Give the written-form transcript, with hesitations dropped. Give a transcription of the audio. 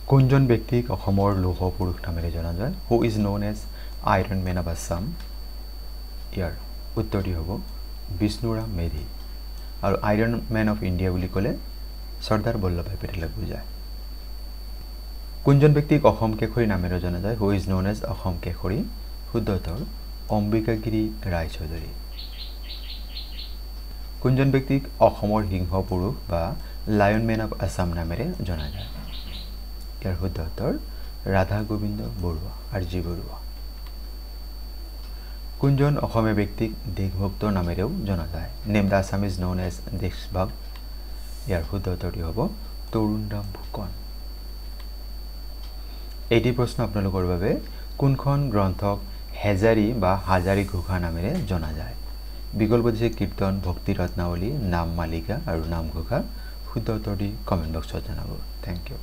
কোনজন ব্যক্তিক অসমৰ লৌহ পুৰুষ নামেৰে জনা যায়? Who is known as iron man of Assam? ইয়াৰ উত্তৰটি হ'ব বিষ্ণুৰাম মেধি। আৰু আইৰণ মেন অফ ইণ্ডিয়া বুলি ক'লে চৰ্দাৰ বল্লভভাই পেটেলক বুজায়। কোনজন ব্যক্তিক অসম কেশৰী নামেৰে জনা যায়? Who is known as Asom Keshori? শুদ্ধ উত্তৰ অম্বিকাগিৰি ৰায়চৌধুৰী। কোনজন ব্যক্তিক অসমৰ সিংহ পুৰুষ বা লায়ন মেন অফ আছাম নামেৰে জনা যায়? ইয়াৰ শুদ্ধ উত্তৰ ৰাধা গোবিন্দ বৰুৱা আৰ.জি. বৰুৱা। কোনজন অসমীয়া ব্যক্তিক দেশভক্ত নামেৰেও জনা যায়? Name the Assamese known as Deshabhakta. ইয়াৰ শুদ্ধ উত্তৰটি হ'ব তৰুণৰাম ফুকন। এইটি প্ৰশ্ন আপোনালোকৰ বাবে কোনখন গ্ৰন্থক হেজাৰী বা হাজাৰী ঘোষা নামেৰে জনা যায়? বিকল্প দিছে কীৰ্তন, ভক্তি ৰত্নাৱলী, নাম মালিকা আৰু নাম ঘোষা। শুদ্ধ উত্তৰটি কমেণ্ট বক্সত জনাব। Thank U.